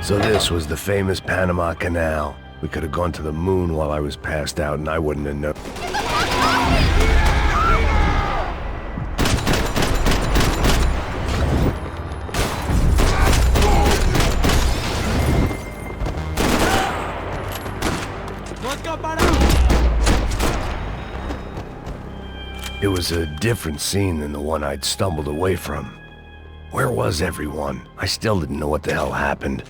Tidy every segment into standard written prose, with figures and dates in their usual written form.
So this was the famous Panama Canal. We could have gone to the moon while I was passed out and I wouldn't have known. It was a different scene than the one I'd stumbled away from. Where was everyone? I still didn't know what the hell happened.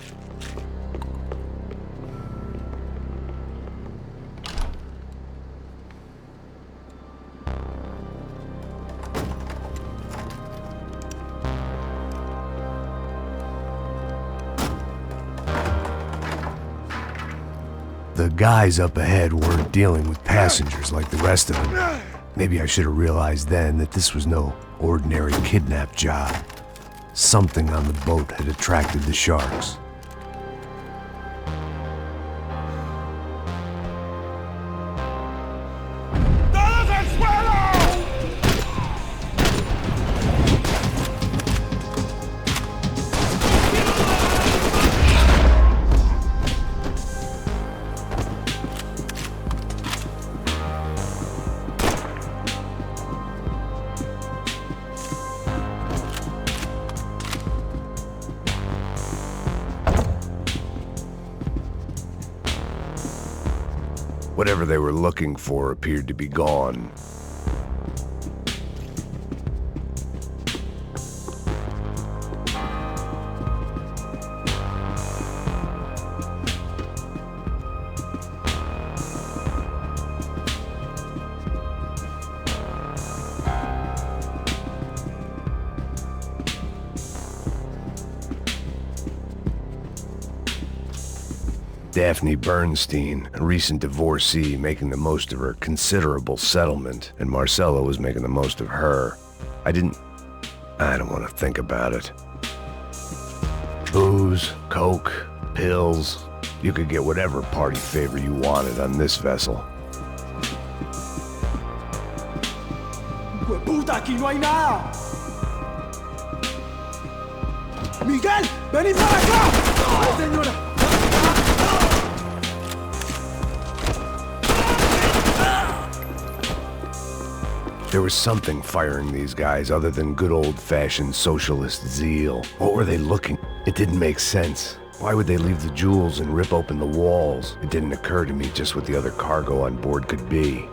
The guys up ahead weren't dealing with passengers like the rest of them. Maybe I should have realized then that this was no ordinary kidnap job. Something on the boat had attracted the sharks. Whatever they were looking for appeared to be gone. Daphne Bernstein, a recent divorcee making the most of her considerable settlement, and Marcella was making the most of her. I don't want to think about it. Booze, coke, pills, you could get whatever party favor you wanted on this vessel. ¡Puta, aquí no hay nada! ¡Miguel, vení para acá! ¡Ay, señora! There was something firing these guys other than good old-fashioned socialist zeal. What were they looking? It didn't make sense. Why would they leave the jewels and rip open the walls? It didn't occur to me just what the other cargo on board could be.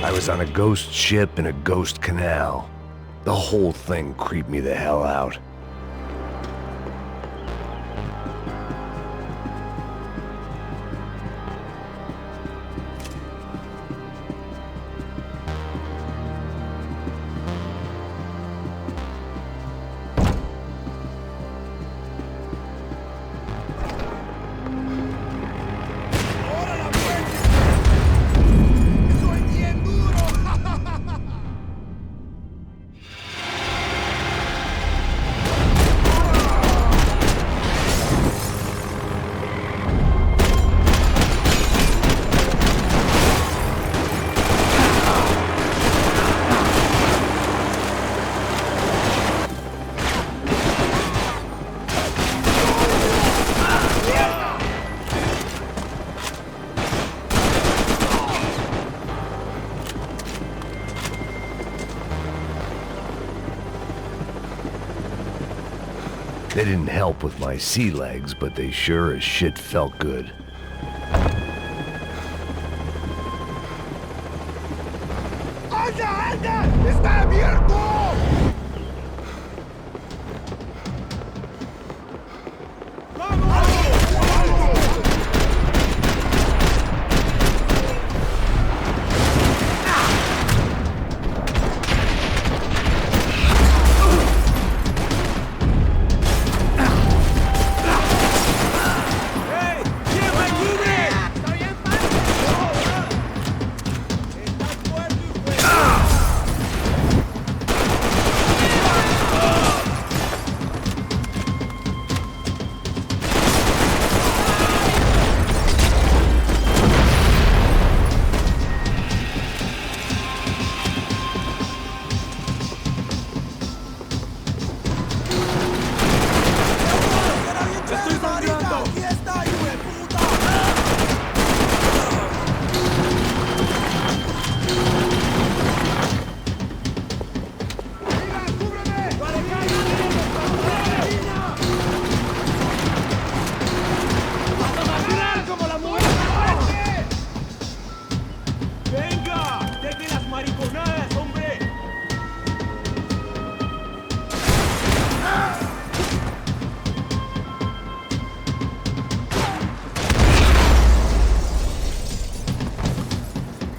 I was on a ghost ship in a ghost canal. The whole thing creeped me the hell out. They didn't help with my sea legs, but they sure as shit felt good. ¡Anda, anda! ¡Está abierto!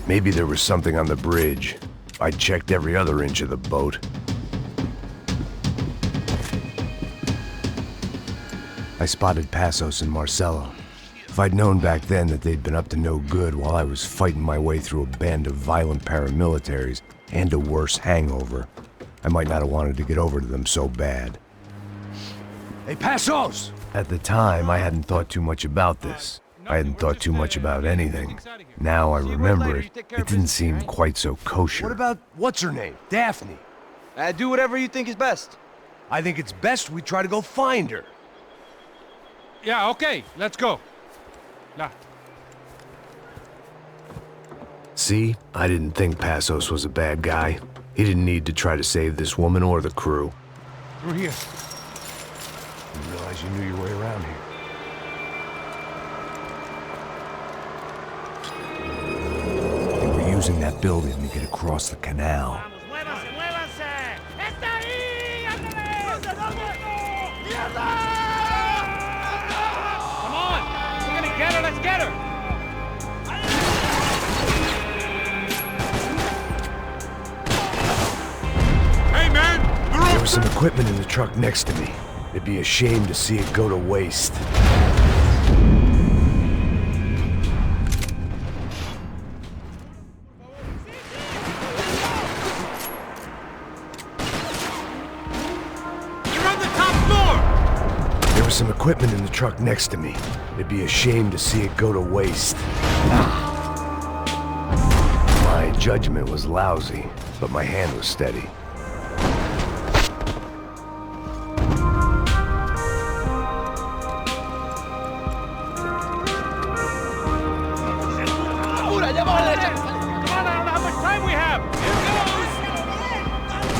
Maybe there was something on the bridge. I checked every other inch of the boat. I spotted Passos and Marcelo. If I'd known back then that they'd been up to no good while I was fighting my way through a band of violent paramilitaries and a worse hangover, I might not have wanted to get over to them so bad. Hey, Passos! At the time, I hadn't thought too much about this. I hadn't thought too much about anything. Now I remember it, it didn't seem quite so kosher. What about, what's her name? Daphne. Do whatever you think is best. I think it's best we try to go find her. Yeah, okay, let's go. Nah. See, I didn't think Passos was a bad guy. He didn't need to try to save this woman or the crew. Through here. Didn't realize you knew your way around here. They were using that building to get across the canal. Come on! We're gonna get her, let's get her! Hey man! There was some equipment in the truck next to me. It'd be a shame to see it go to waste. There was some equipment in the truck next to me. It'd be a shame to see it go to waste. My judgment was lousy, but my hand was steady. Come on, I don't know how much time we have! Here goes!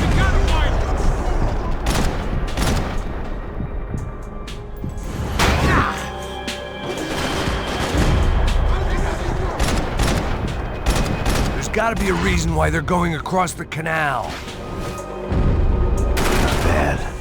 We gotta find her! There's gotta be a reason why they're going across the canal. Not bad.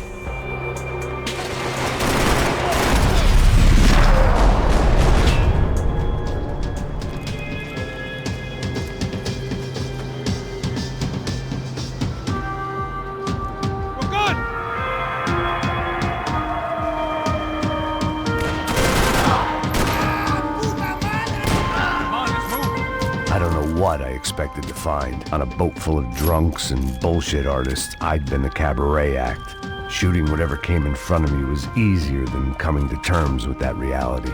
What I expected to find. On a boat full of drunks and bullshit artists, I'd been the cabaret act. Shooting whatever came in front of me was easier than coming to terms with that reality.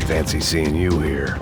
Fancy seeing you here.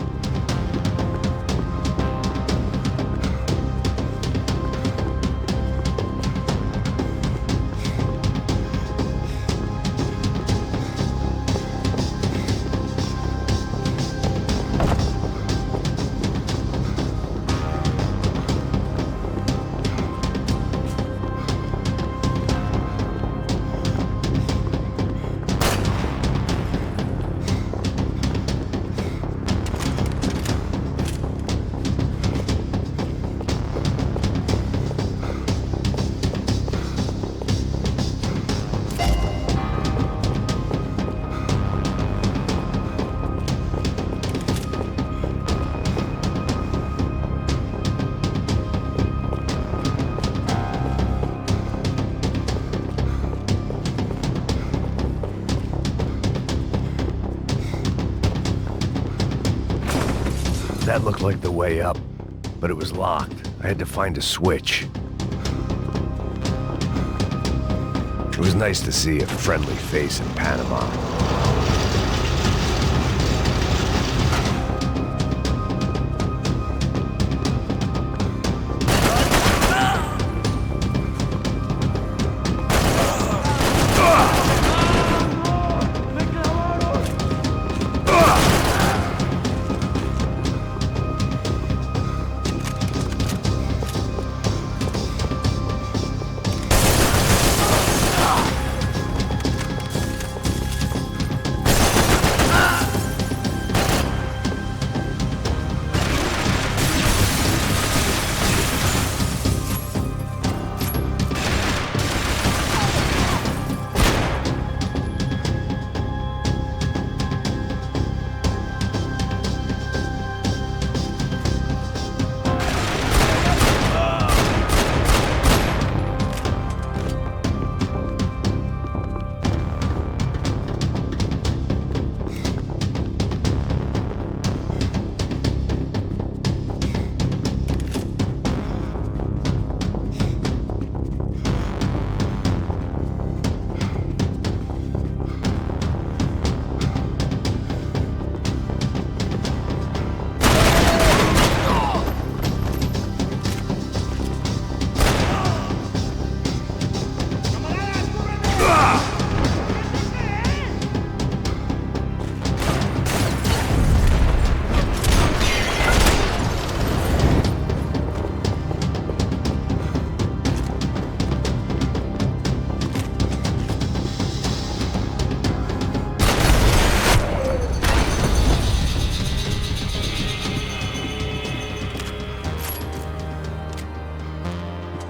That looked like the way up, but it was locked. I had to find a switch. It was nice to see a friendly face in Panama.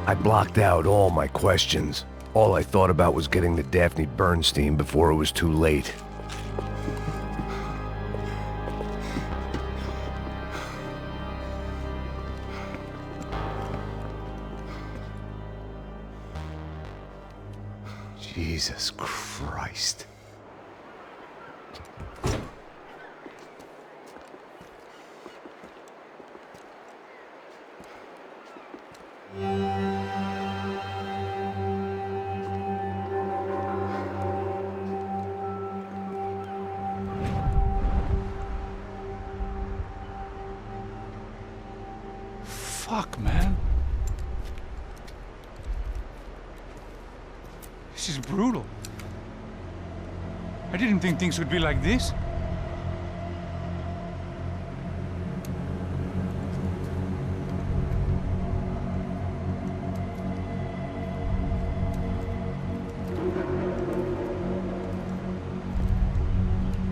I blocked out all my questions. All I thought about was getting to Daphne Bernstein before it was too late. Jesus Christ. Fuck, man. This is brutal. I didn't think things would be like this.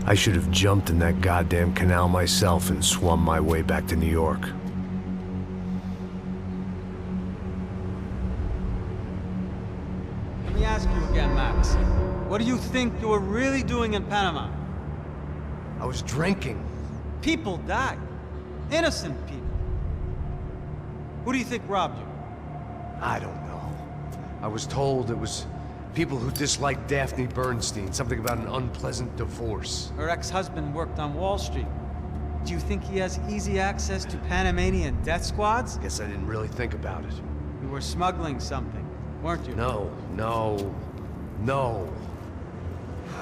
I should have jumped in that goddamn canal myself and swum my way back to New York. Let me ask you again, Max. What do you think you were really doing in Panama? I was drinking. People died. Innocent people. Who do you think robbed you? I don't know. I was told it was people who disliked Daphne Bernstein, something about an unpleasant divorce. Her ex-husband worked on Wall Street. Do you think he has easy access to Panamanian death squads? Guess I didn't really think about it. You were smuggling something, weren't you? No.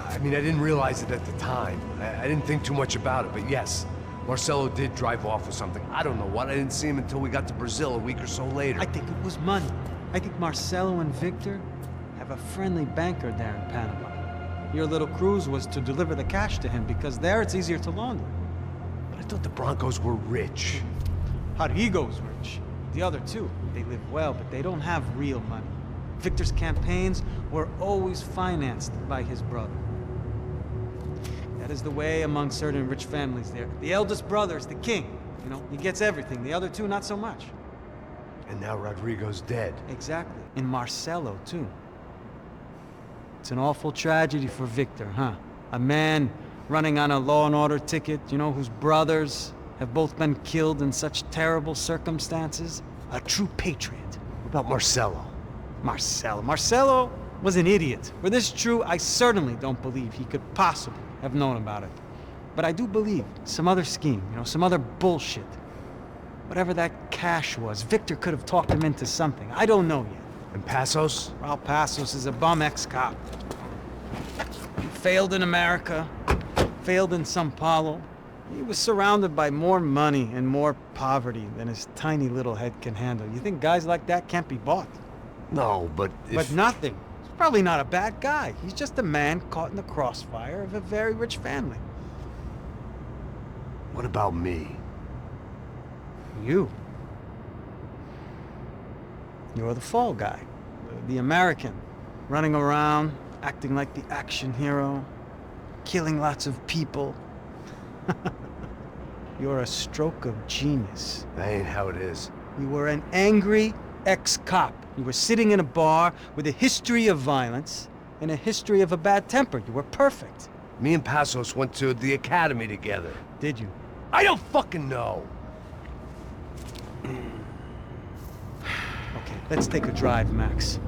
I mean, I didn't realize it at the time. I didn't think too much about it, but yes, Marcelo did drive off with something. I don't know what. I didn't see him until we got to Brazil a week or so later. I think it was money. I think Marcelo and Victor have a friendly banker there in Panama. Your little cruise was to deliver the cash to him because there it's easier to launder. But I thought the Broncos were rich. Rodrigo's rich. The other two, they live well, but they don't have real money. Victor's campaigns were always financed by his brother. That is the way among certain rich families there. The eldest brother is the king. You know, he gets everything. The other two, not so much. And now Rodrigo's dead. Exactly. And Marcelo, too. It's an awful tragedy for Victor, huh? A man running on a law and order ticket, you know, whose brothers have both been killed in such terrible circumstances. A true patriot. What about Marcelo? Marcelo was an idiot. Were this true, I certainly don't believe he could possibly have known about it. But I do believe some other scheme, you know, some other bullshit. Whatever that cash was, Victor could have talked him into something. I don't know yet. And Passos? Raul Passos is a bum ex-cop. He failed in America, failed in São Paulo. He was surrounded by more money and more poverty than his tiny little head can handle. You think guys like that can't be bought? No, but But nothing. He's probably not a bad guy. He's just a man caught in the crossfire of a very rich family. What about me? You. You're the fall guy. The American. Running around, acting like the action hero. Killing lots of people. You're a stroke of genius. That ain't how it is. You were an angry ex-cop. You were sitting in a bar with a history of violence and a history of a bad temper. You were perfect. Me and Passos went to the academy together. Did you? I don't fucking know. Okay, let's take a drive, Max.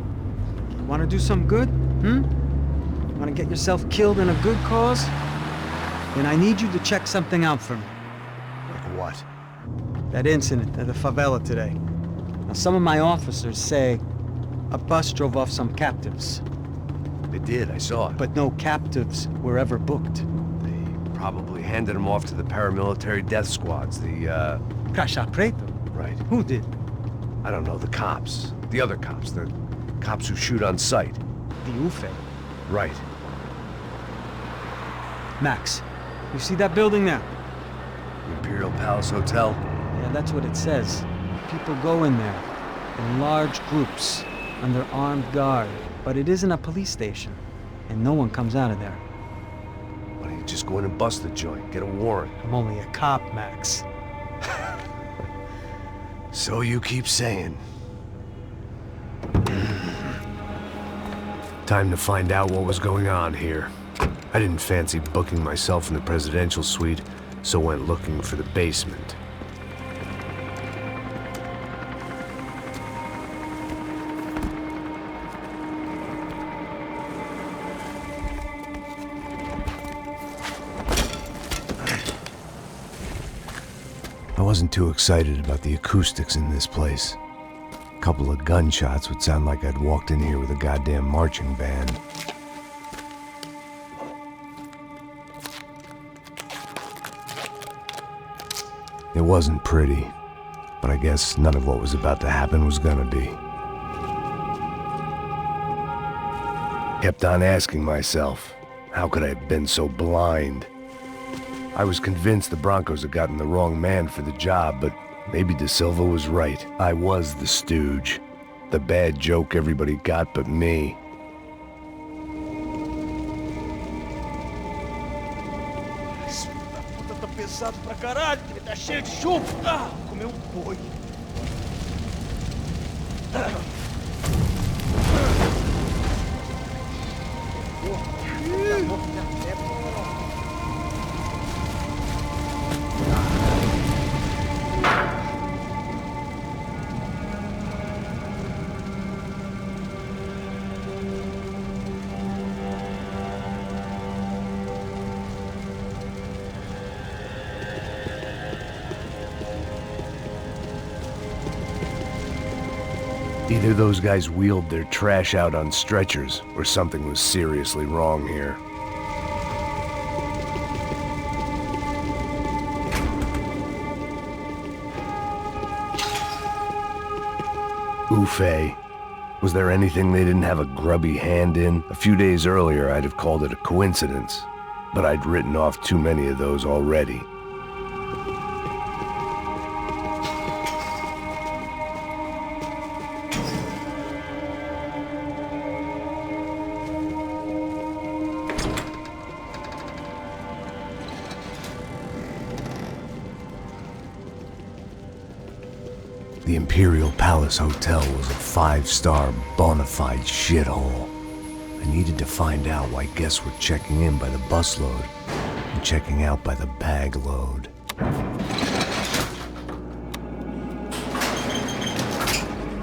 You want to do some good? Want to get yourself killed in a good cause? Then I need you to check something out for me. Like what? That incident at the favela today. Now, some of my officers say a bus drove off some captives. They did, I saw it. But no captives were ever booked. They probably handed them off to the paramilitary death squads, the, Caixa Preto? Right. Who did? I don't know, the cops. The other cops. The cops who shoot on sight. The UFE. Right. Max, you see that building there? The Imperial Palace Hotel? Yeah, that's what it says. People go in there, in large groups, under armed guard. But it isn't a police station, and no one comes out of there. Why don't you just go in and bust the joint, get a warrant? I'm only a cop, Max. So you keep saying. Time to find out what was going on here. I didn't fancy booking myself in the presidential suite, so went looking for the basement. I wasn't too excited about the acoustics in this place. A couple of gunshots would sound like I'd walked in here with a goddamn marching band. It wasn't pretty, but I guess none of what was about to happen was gonna be. Kept on asking myself, how could I have been so blind? I was convinced the Broncos had gotten the wrong man for the job, but maybe De Silva was right. I was the stooge. The bad joke everybody got but me. Esse filho da puta tá pesado pra caralho, ele tá cheio de chumbo. Ah, comeu um boi. Either those guys wheeled their trash out on stretchers, or something was seriously wrong here. Oof. Was there anything they didn't have a grubby hand in? A few days earlier, I'd have called it a coincidence, but I'd written off too many of those already. The Imperial Palace Hotel was a 5-star bona fide shithole. I needed to find out why guests were checking in by the busload and checking out by the bag load.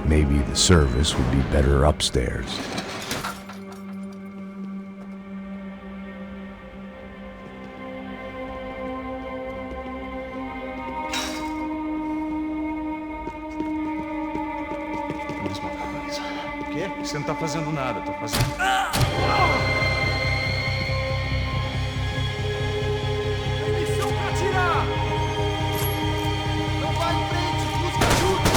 Maybe the service would be better upstairs. Você não tá fazendo nada, tô fazendo... Tem missão pra atirar! Não vai em frente, busca ajuda!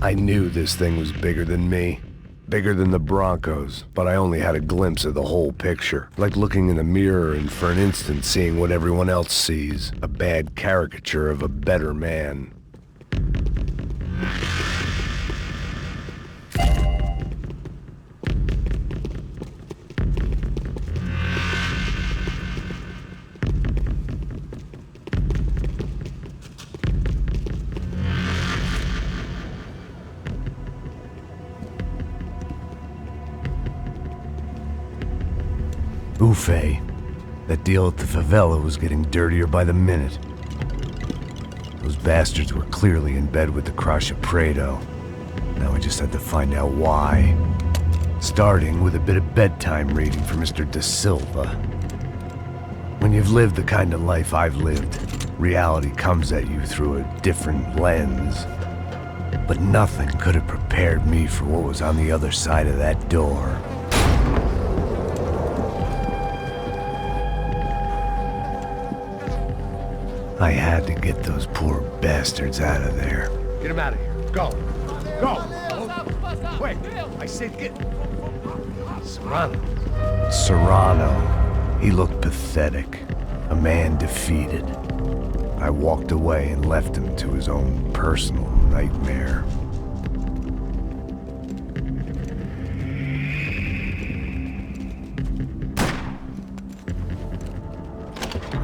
I knew this thing was bigger than me. Bigger than the Broncos, but I only had a glimpse of the whole picture. Like looking in a mirror and for an instant seeing what everyone else sees. A bad caricature of a better man. Ufe. That deal at the favela was getting dirtier by the minute. Those bastards were clearly in bed with the Crusher Prado. Now I just had to find out why. Starting with a bit of bedtime reading for Mr. Da Silva. When you've lived the kind of life I've lived, reality comes at you through a different lens. But nothing could have prepared me for what was on the other side of that door. I had to get those poor bastards out of there. Get him out of here. Go. Go. Wait. I said get... Serrano. Serrano. He looked pathetic. A man defeated. I walked away and left him to his own personal nightmare.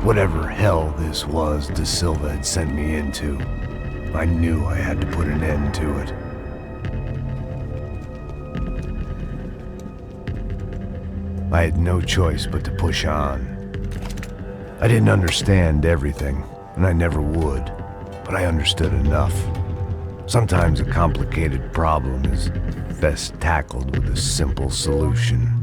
Whatever hell this was Da Silva had sent me into, I knew I had to put an end to it. I had no choice but to push on. I didn't understand everything, and I never would, but I understood enough. Sometimes a complicated problem is best tackled with a simple solution.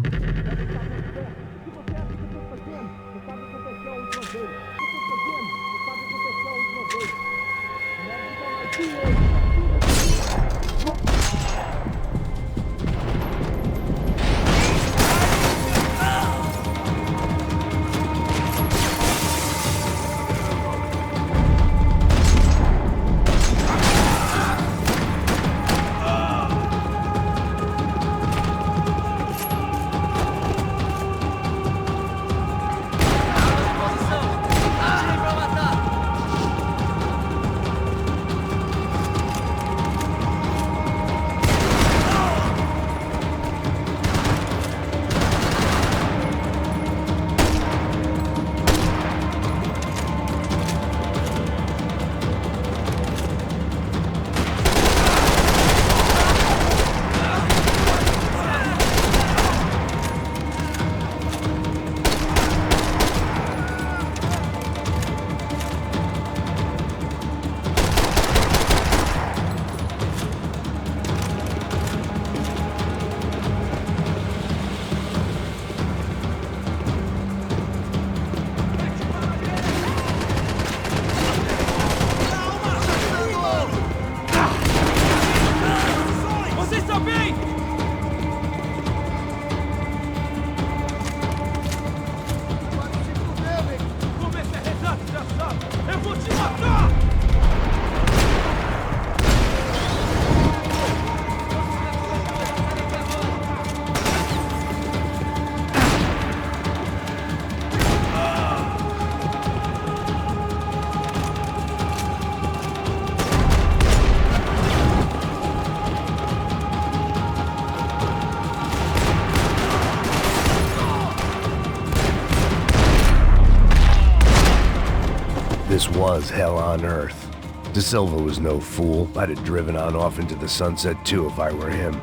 This was hell on earth. Da Silva was no fool. I'd have driven on off into the sunset too if I were him.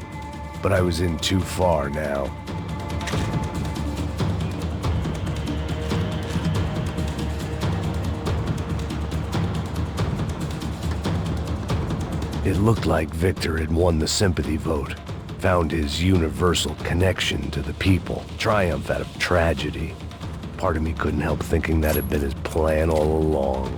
But I was in too far now. It looked like Victor had won the sympathy vote, found his universal connection to the people, triumph out of tragedy. Part of me couldn't help thinking that had been his plan all along.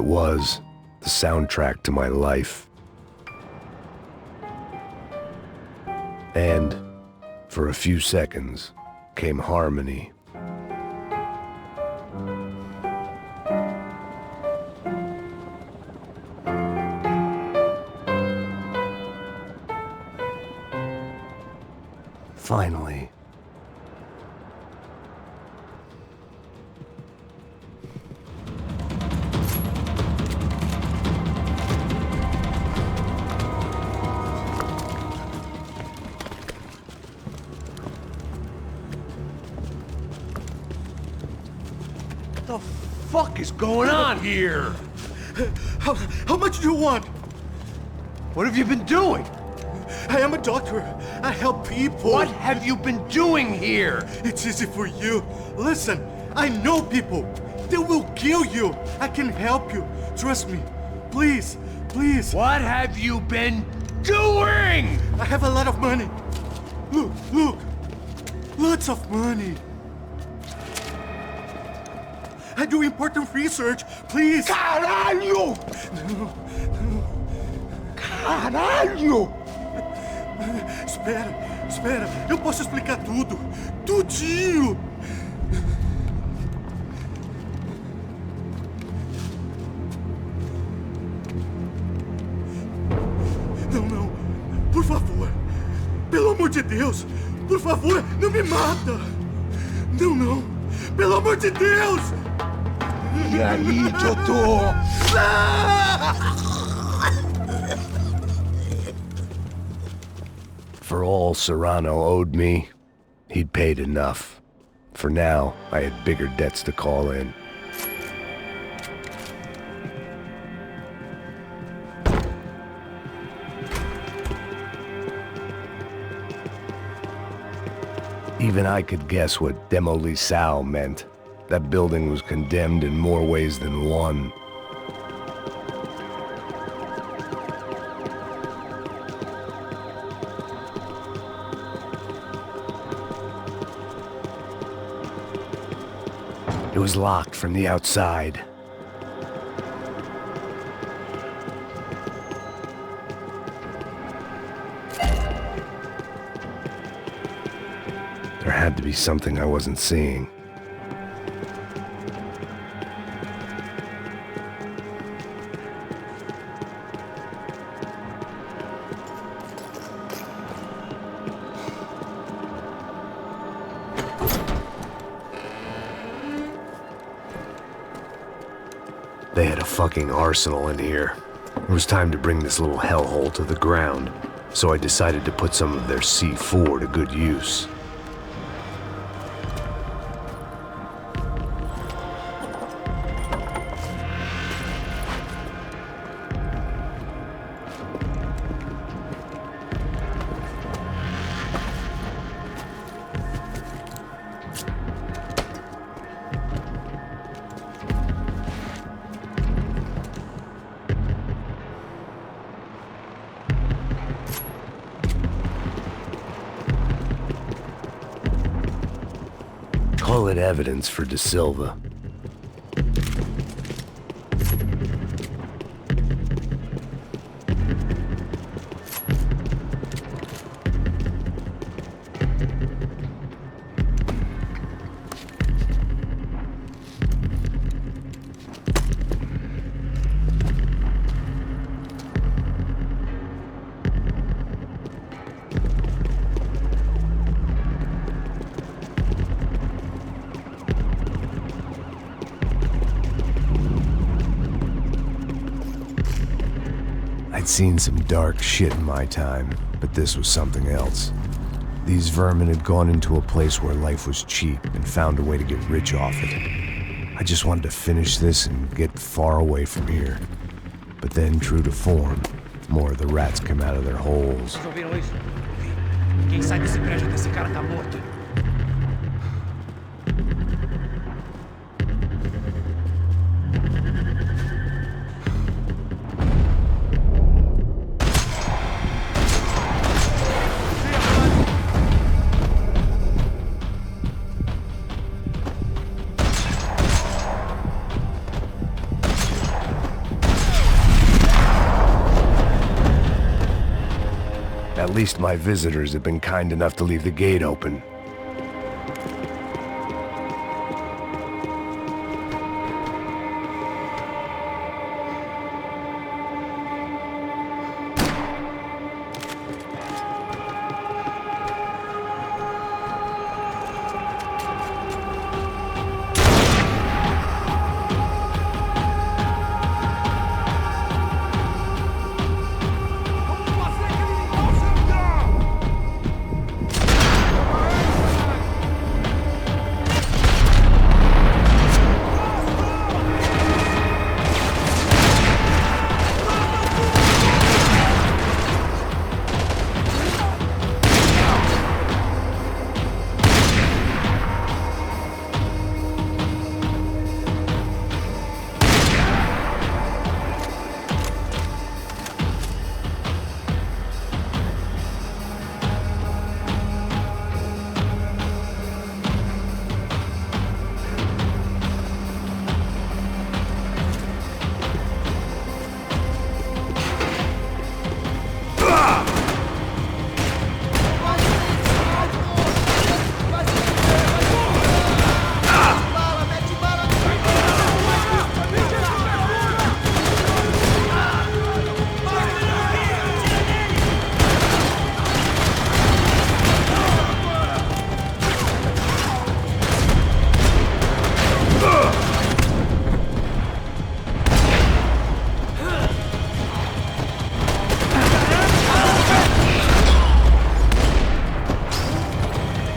it was, the soundtrack to my life. And, for a few seconds, came harmony. Finally. What the fuck is going on here? How much do you want? What have you been doing? I am a doctor. I help people. What have you been doing here? It's easy for you. Listen, I know people. They will kill you. I can help you. Trust me. Please, please. What have you been doing? I have a lot of money. Look, look. Lots of money. I do important research. Please. Caralho! Caralho! Espera, espera. Eu posso explicar tudo. Tudinho. Não, não. Por favor. Pelo amor de Deus. Por favor, não me mata. Não, não. Pelo amor de Deus. E aí, doutor? For all Serrano owed me, he'd paid enough. For now, I had bigger debts to call in. Even I could guess what Demolissao meant. That building was condemned in more ways than one. It was locked from the outside. There had to be something I wasn't seeing. They had a fucking arsenal in here. It was time to bring this little hellhole to the ground, so I decided to put some of their C4 to good use. Call it evidence for De Silva. I'd seen some dark shit in my time, but this was something else. These vermin had gone into a place where life was cheap and found a way to get rich off it. I just wanted to finish this and get far away from here. But then, true to form, more of the rats came out of their holes. Vocês ouviram isso? Quem sai desse prédio desse cara tá morto. At least my visitors have been kind enough to leave the gate open.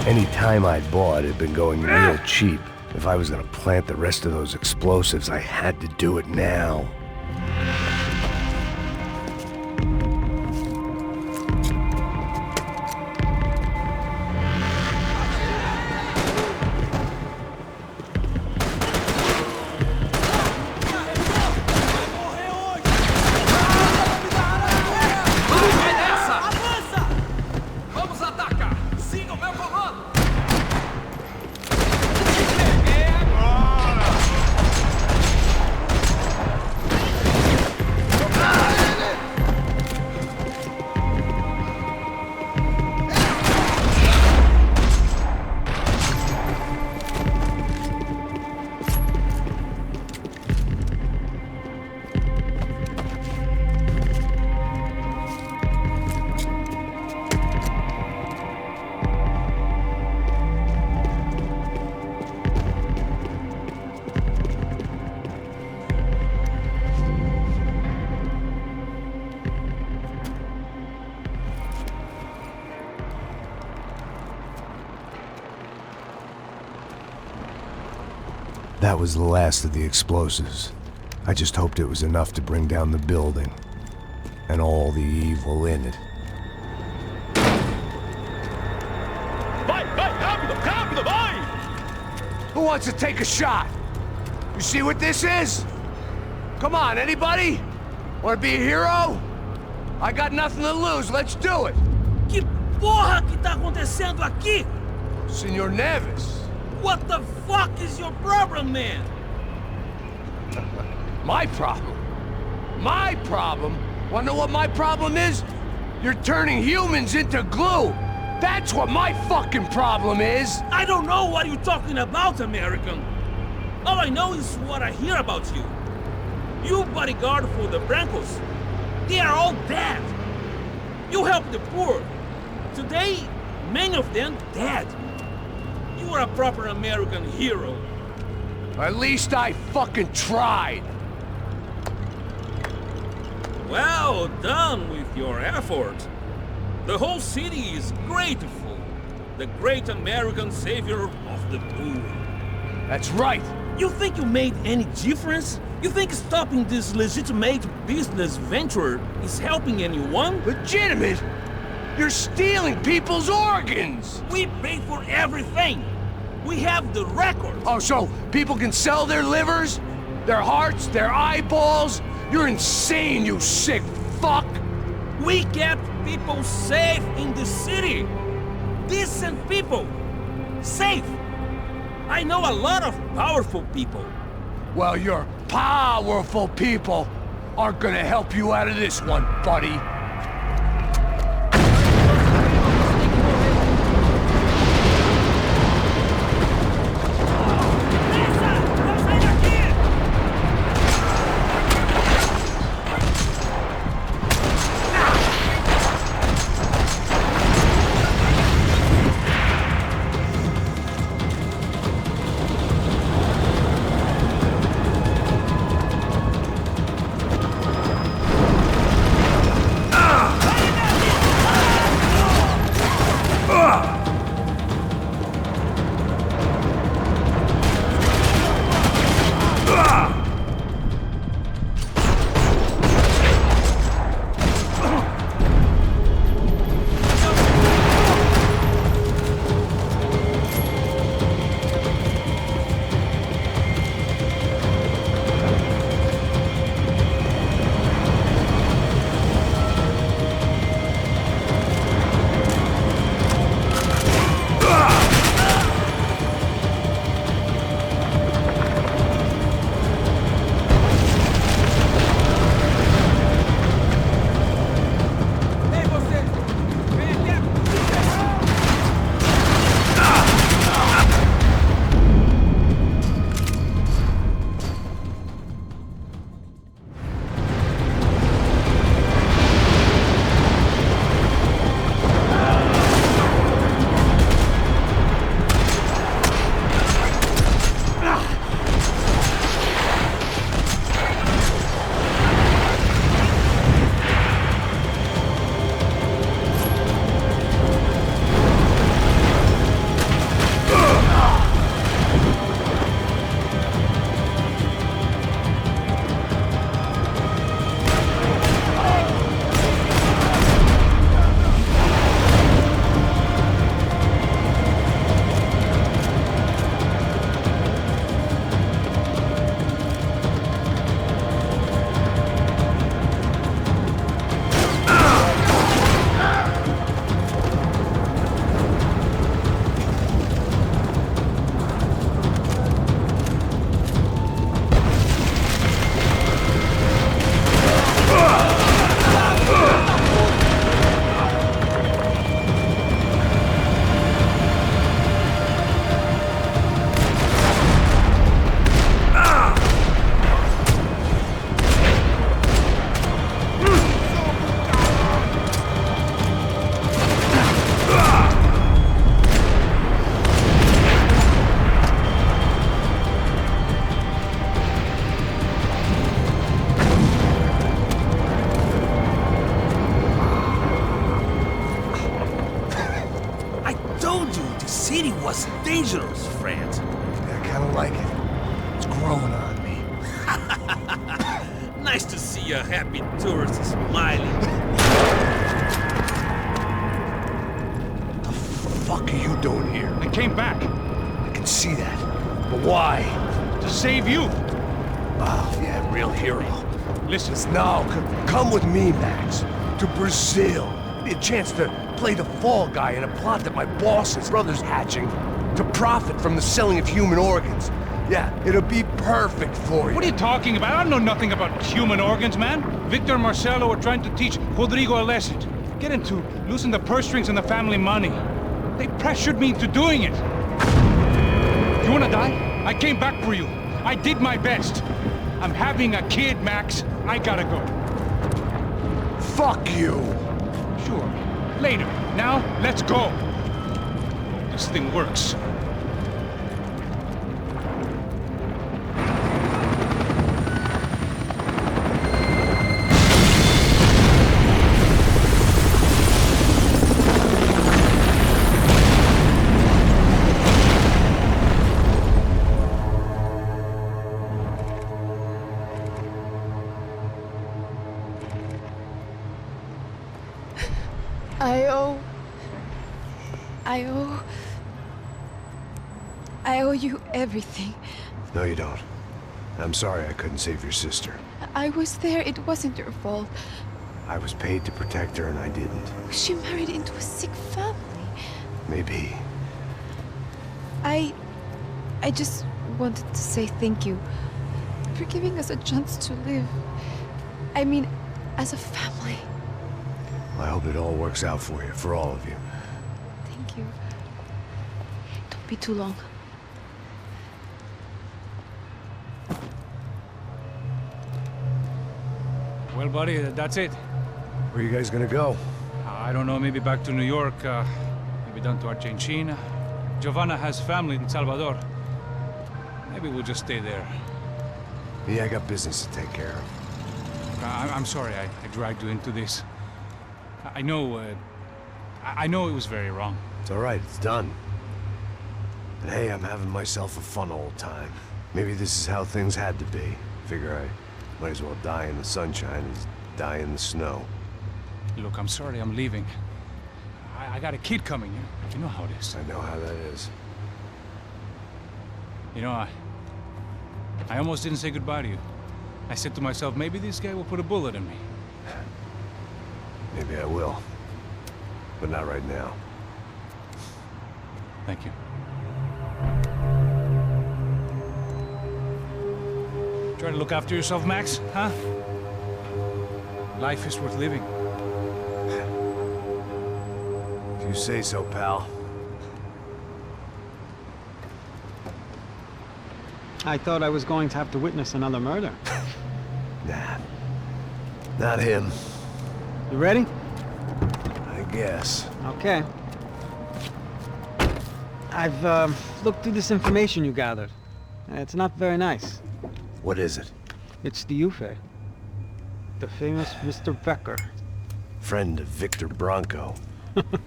Any time I'd bought had been going real cheap. If I was gonna plant the rest of those explosives, I had to do it now. That was the last of the explosives. I just hoped it was enough to bring down the building and all the evil in it. Vai, rápido, rápido, vai! Who wants to take a shot? You see what this is? Come on, anybody? Want to be a hero? I got nothing to lose, let's do it! Que porra que tá acontecendo aqui? Senor Neves. What the fuck is your problem, man? My problem? My problem? Wanna know what my problem is? You're turning humans into glue! That's what my fucking problem is! I don't know what you're talking about, American. All I know is what I hear about you. You bodyguard for the Brancos. They are all dead. You help the poor. Today, many of them dead. You are a proper American hero. At least I fucking tried! Well done with your effort. The whole city is grateful. The great American savior of the poor. That's right! You think you made any difference? You think stopping this legitimate business venture is helping anyone? Legitimate? You're stealing people's organs! We pay for everything. We have the record. Oh, so people can sell their livers? Their hearts? Their eyeballs? You're insane, you sick fuck! We kept people safe in the city. Decent people. Safe. I know a lot of powerful people. Well, your powerful people aren't gonna help you out of this one, buddy. The city was dangerous, friend. I kind of like it. It's growing on me. Nice to see a happy tourist smiling. What the fuck are you doing here? I came back I can see that. But why? to save you. Oh, yeah, real hero. Listen, No, come with me, Max. To Brazil. Be a chance to play the fall guy in a plot that my boss's brother's hatching to profit from the selling of human organs. Yeah, it'll be perfect for you. what are you talking about? I know nothing about human organs, man. Victor and Marcelo were trying to teach Rodrigo a lesson. Get him to loosen the purse strings and the family money. They pressured me into doing it. You wanna die? I came back for you. I did my best. I'm having a kid, Max. I gotta go. Fuck you! Sure. Later. Now, let's go. This thing works. I owe you everything. No, you don't. I'm sorry I couldn't save your sister. I was there. It wasn't your fault. I was paid to protect her and I didn't. She married into a sick family. Maybe. I just wanted to say thank you for giving us a chance to live. I mean, as a family. I hope it all works out for you, for all of you. Thank you. Don't be too long. Well, buddy, that's it. Where are you guys gonna go? I don't know, maybe back to New York, maybe down to Argentina. Giovanna has family in Salvador. Maybe we'll just stay there. Yeah, I got business to take care of. I'm sorry I dragged you into this. I know it was very wrong. It's all right, it's done. And hey, I'm having myself a fun old time. Maybe this is how things had to be. Figure I might as well die in the sunshine as die in the snow. Look, I'm sorry I'm leaving. I got a kid coming. You know how it is. I know how that is. You know, I almost didn't say goodbye to you. I said to myself, maybe this guy will put a bullet in me. Maybe I will. But not right now. Thank you. Try to look after yourself, Max, huh? Life is worth living. If you say so, pal. I thought I was going to have to witness another murder. Nah. Not him. You ready? I guess. Okay. I've looked through this information you gathered. It's not very nice. What is it? It's the Ufe. The famous Mr. Becker. Friend of Victor Bronco.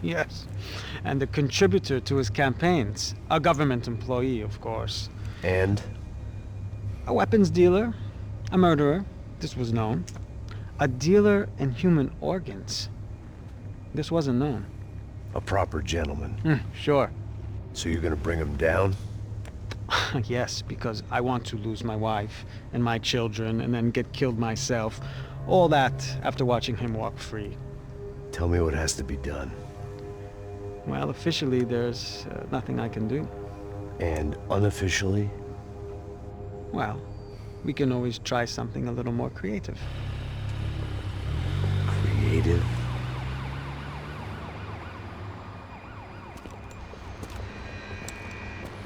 Yes. And a contributor to his campaigns. A government employee, of course. And? A weapons dealer. A murderer. This was known. A dealer in human organs. This wasn't known. A proper gentleman. Sure. So you're gonna bring him down? Yes, because I want to lose my wife and my children and then get killed myself. All that after watching him walk free. Tell me what has to be done. Well, officially, there's nothing I can do. And unofficially? Well, we can always try something a little more creative. Creative?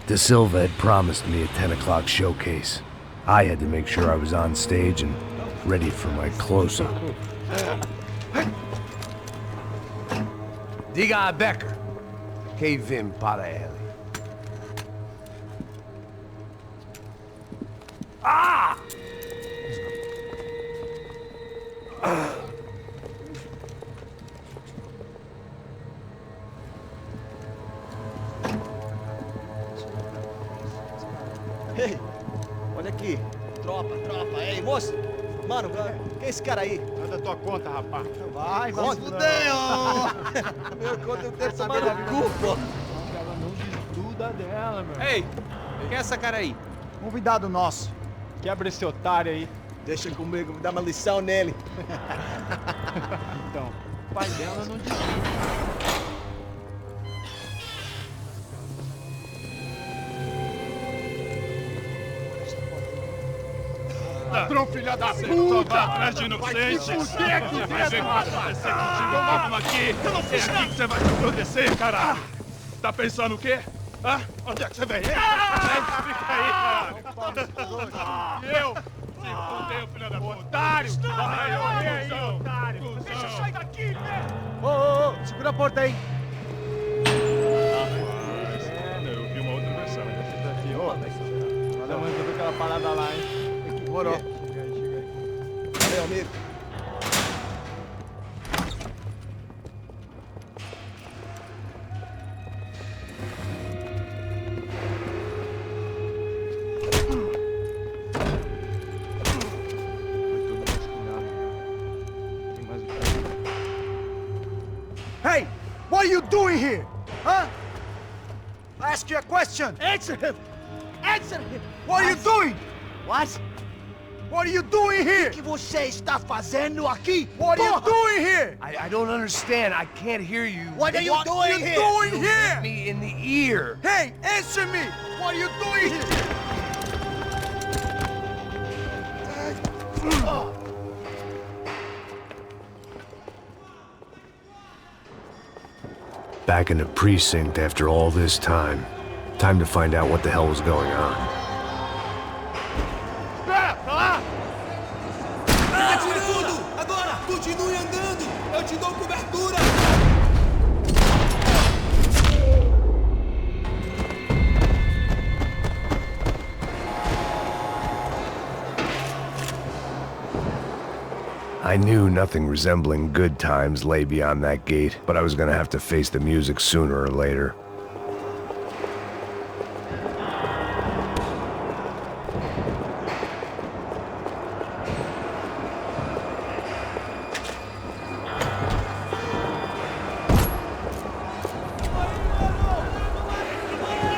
De Silva had promised me a 10 o'clock showcase. I had to make sure I was on stage and ready for my close-up. Diga a Becker. Que vim para ele. Ah! Ei, olha aqui. Tropa. Ei, moço. Mano, quem é esse cara aí? Manda tua conta, rapaz. Vai fudeu! Meu, conta eu quero tomar no cu, pô. Ela não desgruda dela, meu. Ei, quem é essa cara aí? Convidado nosso. Quebra esse otário aí. Deixa comigo, me dá uma lição nele. Então, o pai dela não desgruda. Ladrão, filha da puta! Vai atrás de inocentes! Vai ver o que vai acontecer contigo mesmo aqui! Eu não fiz nada! Que você vai se proteger, caralho! Tá pensando o quê? Hã? Onde é que você vem? Fica aí, caralho! E eu? Se fudeu, filha da puta! Otário! Vai, aí, otário! Deixa eu sair daqui, né? Ô, segura a porta aí. Eu vi uma outra versão. Nada mais do que aquela parada lá, hein? Demorou. Chega aí. Valeu, amigo. Hey! What are you doing here? Huh? I ask you a question. Answer him! Answer him! What are you doing? What? What are you doing here? O que você está fazendo aqui? What are you doing here? I don't understand. I can't hear you. What are you doing here? Doing You here? hit me in the ear. Hey, answer me! What are you doing here? Back in the precinct after all this time. Time to find out what the hell was going on. Espera, pra lá! Atire tudo! Agora! Continue andando! Eu te dou cobertura! I knew nothing resembling good times lay beyond that gate, but I was gonna have to face the music sooner or later.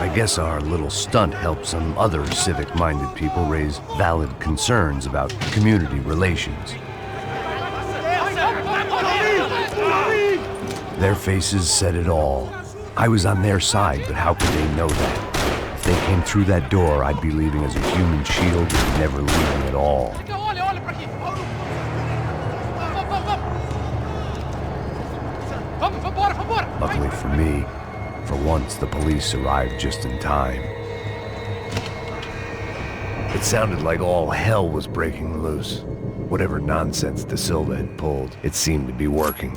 I guess our little stunt helped some other civic-minded people raise valid concerns about community relations. Their faces said it all. I was on their side, but how could they know that? If they came through that door, I'd be leaving as a human shield and never leaving at all. Olha pra aqui. Vambora. Luckily for me, for once the police arrived just in time. It sounded like all hell was breaking loose. Whatever nonsense De Silva had pulled, it seemed to be working.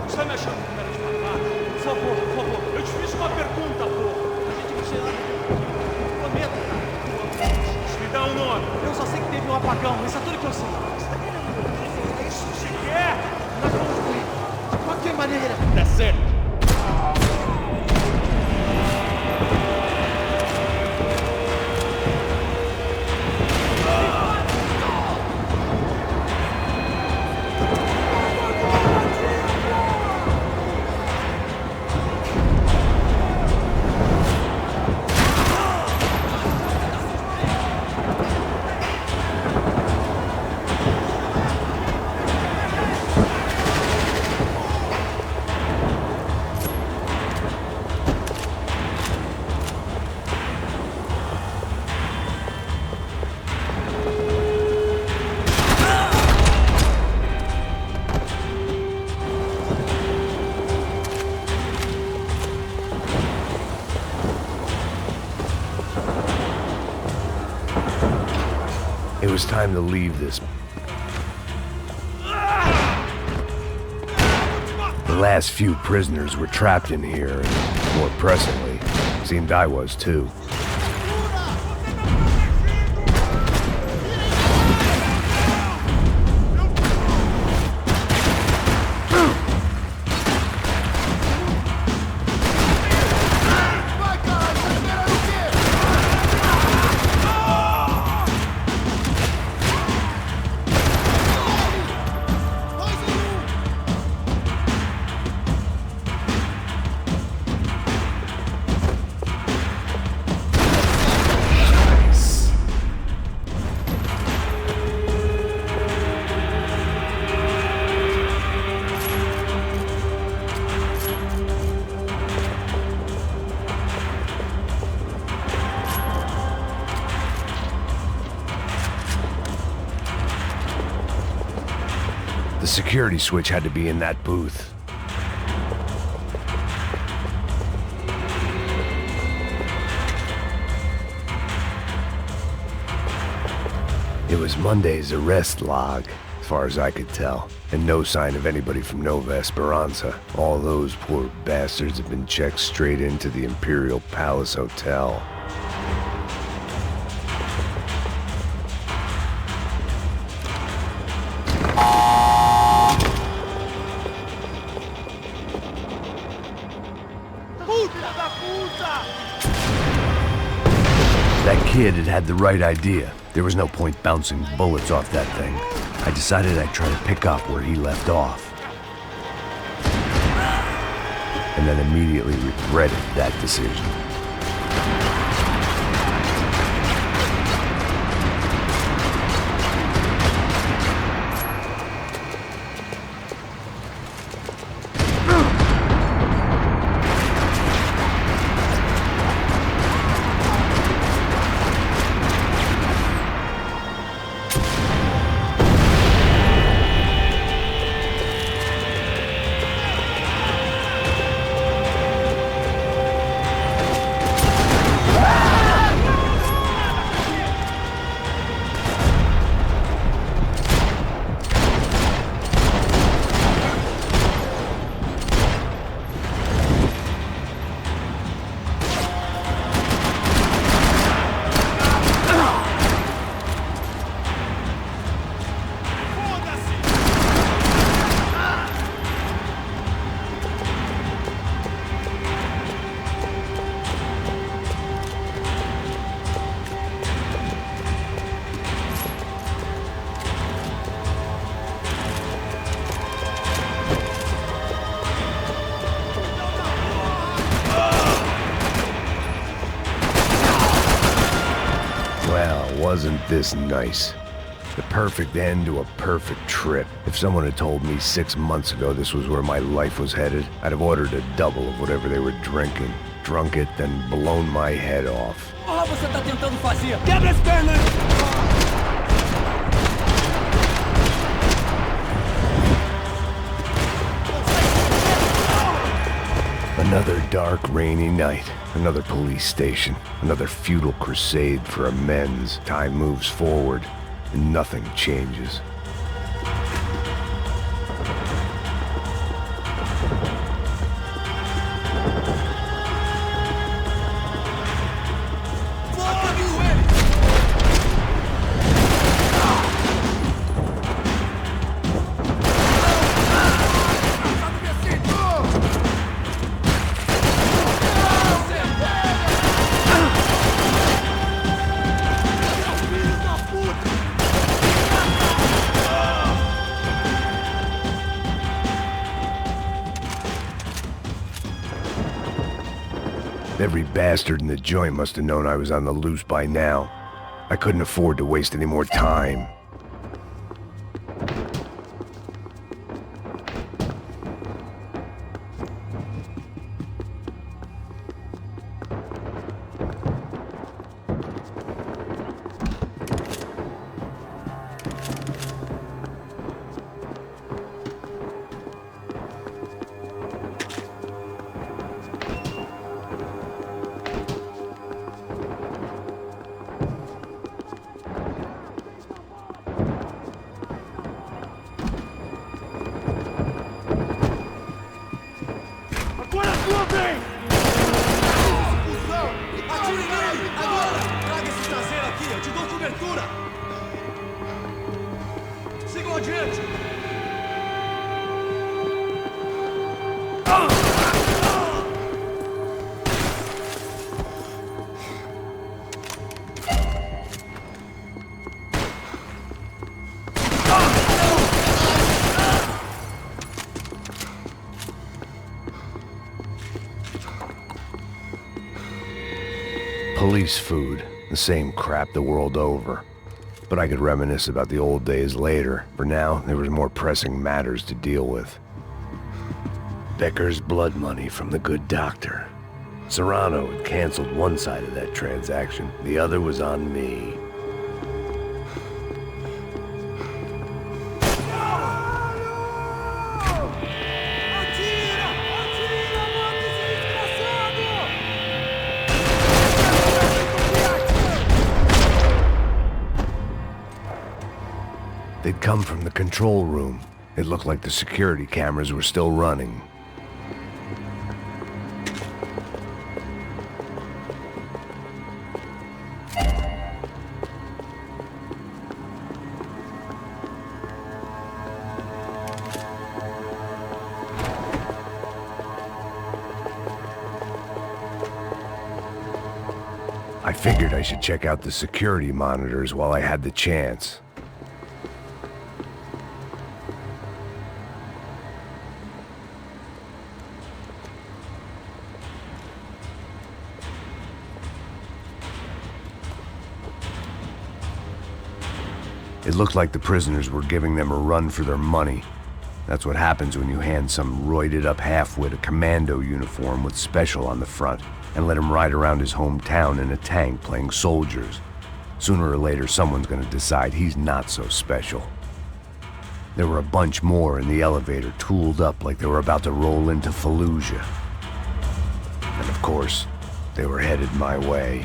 Está me achando com cara de malvado? Por favor. Eu te fiz uma pergunta, pô. A gente precisa... Planeta. Me dá um nome. Eu só sei que teve um apagão. Isso é tudo que eu sei. Você tá querendo é isso que você quer? Nós vamos ver. De qualquer maneira. Tá certo. It was time to leave this. The last few prisoners were trapped in here, and more pressingly, seemed I was too. security switch had to be in that booth. It was Monday's arrest log, as far as I could tell, and no sign of anybody from Nova Esperanza. All those poor bastards had been checked straight into the Imperial Palace Hotel. That kid had the right idea. There was no point bouncing bullets off that thing. I decided I'd try to pick up where he left off. And then immediately regretted that decision. Wasn't this nice? The perfect end to a perfect trip. If someone had told me 6 months ago this was where my life was headed, I'd have ordered a double of whatever they were drinking, drunk it, then blown my head off. Olha você tá tentando fazer! Quebra as pernas! Another dark, rainy night. Another police station. Another futile crusade for amends. Time moves forward, and nothing changes. Every bastard in the joint must have known I was on the loose by now. I couldn't afford to waste any more time. Police food, the same crap the world over. But I could reminisce about the old days later. For now, there was more pressing matters to deal with. Becker's blood money from the good doctor. Serrano had canceled one side of that transaction. The other was on me. They'd come from the control room. It looked like the security cameras were still running. I figured I should check out the security monitors while I had the chance. It looked like the prisoners were giving them a run for their money. That's what happens when you hand some roided-up halfwit a commando uniform with special on the front and let him ride around his hometown in a tank playing soldiers. Sooner or later, someone's gonna decide he's not so special. There were a bunch more in the elevator, tooled up like they were about to roll into Fallujah. And of course, they were headed my way.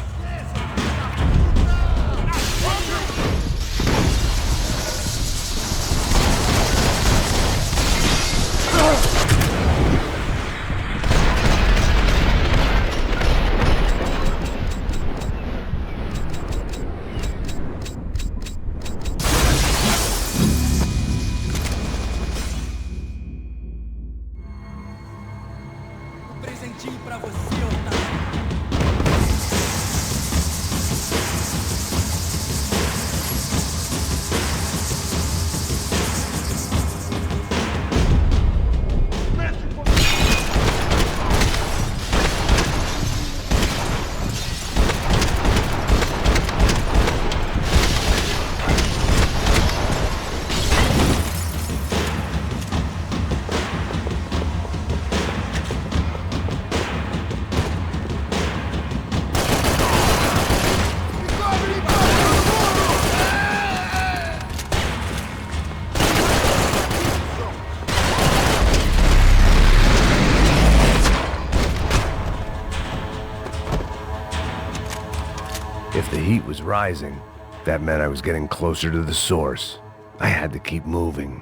If the heat was rising, that meant I was getting closer to the source. I had to keep moving.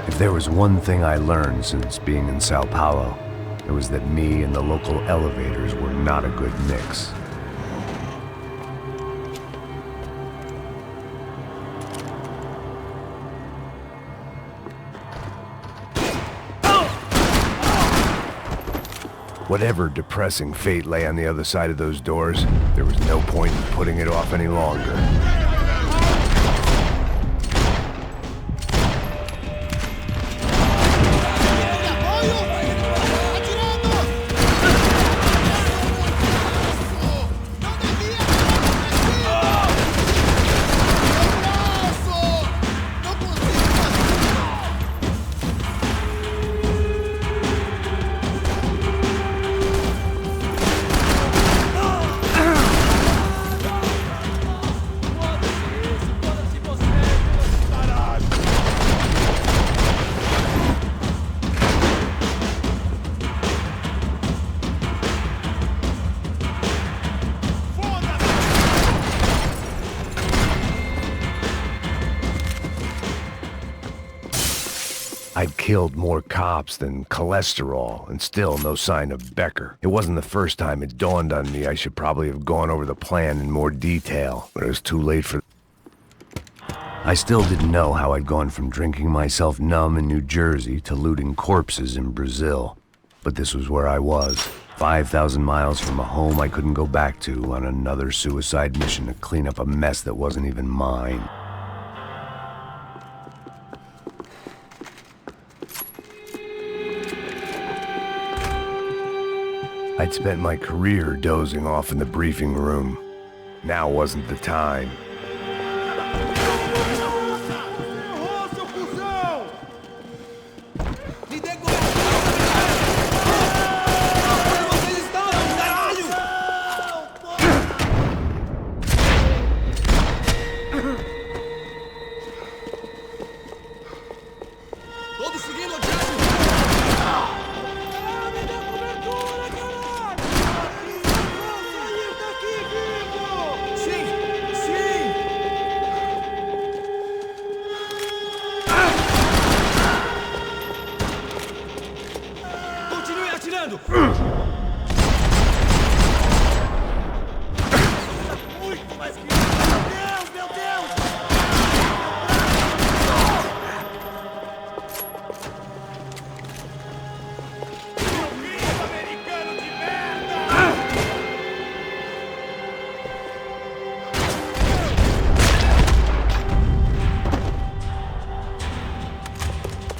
If there was one thing I learned since being in Sao Paulo, it was that me and the local elevators were not a good mix. Whatever depressing fate lay on the other side of those doors, there was no point in putting it off any longer. I'd killed more cops than cholesterol, and still no sign of Becker. It wasn't the first time it dawned on me I should probably have gone over the plan in more detail, but it was too late for... I still didn't know how I'd gone from drinking myself numb in New Jersey to looting corpses in Brazil. But this was where I was, 5,000 miles from a home I couldn't go back to, on another suicide mission to clean up a mess that wasn't even mine. I'd spent my career dozing off in the briefing room. Now wasn't the time. conseguindo adiante! Me dá cobertura, caralho! Sair daqui vivo! Sim! Sim! Continue atirando! Muito mais que isso! Meu Deus, meu Deus! Americano de merda!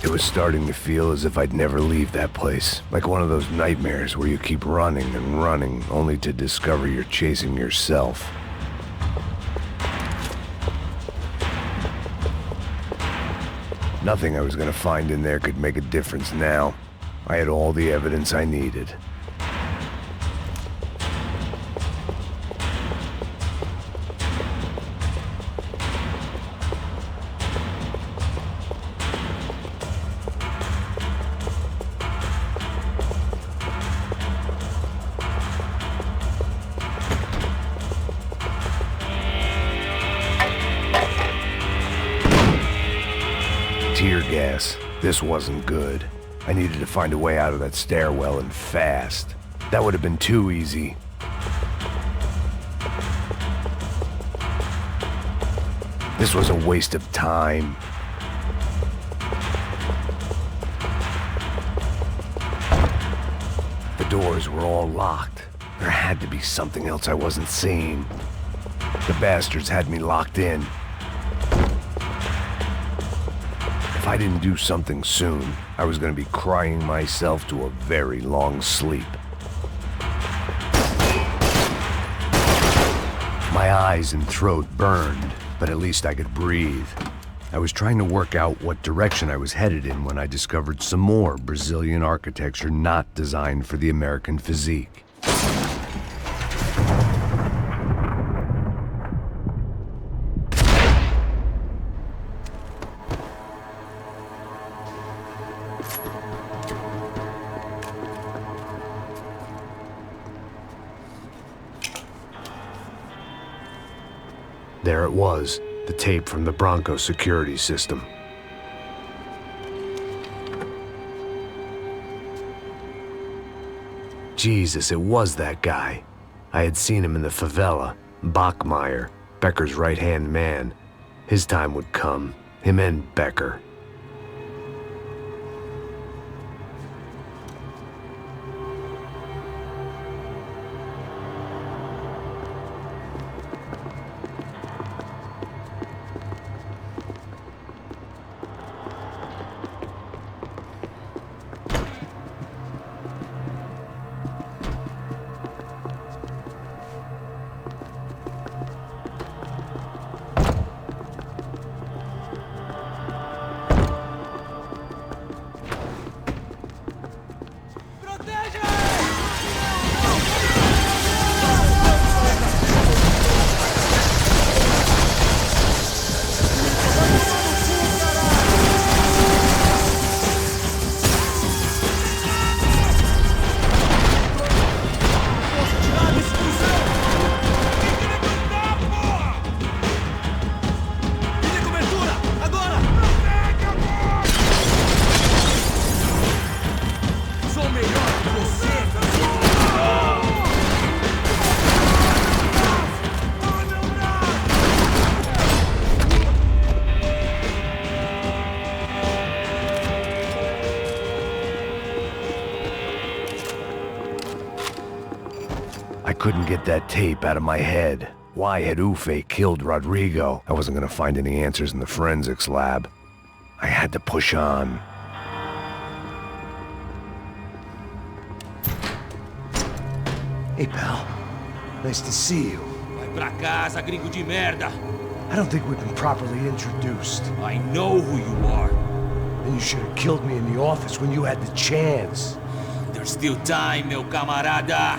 It was starting to feel as if I'd never leave that place. Like one of those nightmares where you keep running and running, only to discover you're chasing yourself. Nothing I was gonna find in there could make a difference now. I had all the evidence I needed. Tear gas. This wasn't good. I needed to find a way out of that stairwell and fast. That would have been too easy. This was a waste of time. The doors were all locked. There had to be something else I wasn't seeing. The bastards had me locked in. If I didn't do something soon, I was going to be crying myself to a very long sleep. My eyes and throat burned, but at least I could breathe. I was trying to work out what direction I was headed in when I discovered some more Brazilian architecture not designed for the American physique. There it was, the tape from the Bronco security system. Jesus, it was that guy. I had seen him in the favela, Bachmeyer, Becker's right-hand man. His time would come, him and Becker. I couldn't get that tape out of my head. Why had Ufe killed Rodrigo? I wasn't gonna find any answers in the forensics lab. I had to push on. Hey, pal. Nice to see you. Vai pra casa, gringo de merda! I don't think we've been properly introduced. I know who you are. And you should have killed me in the office when you had the chance. There's still time, meu camarada!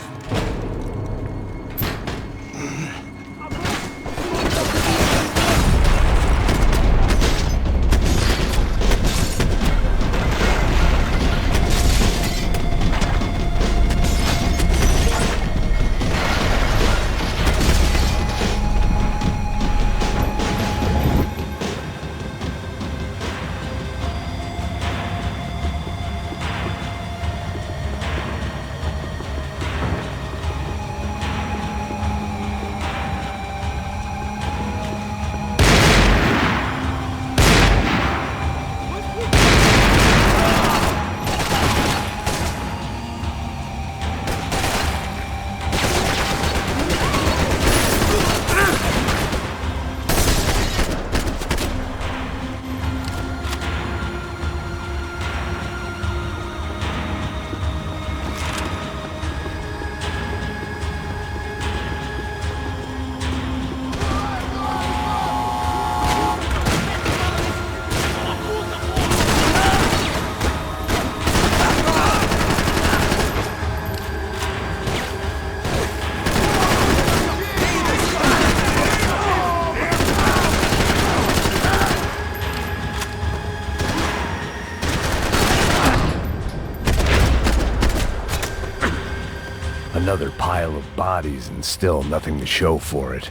Another pile of bodies and still nothing to show for it.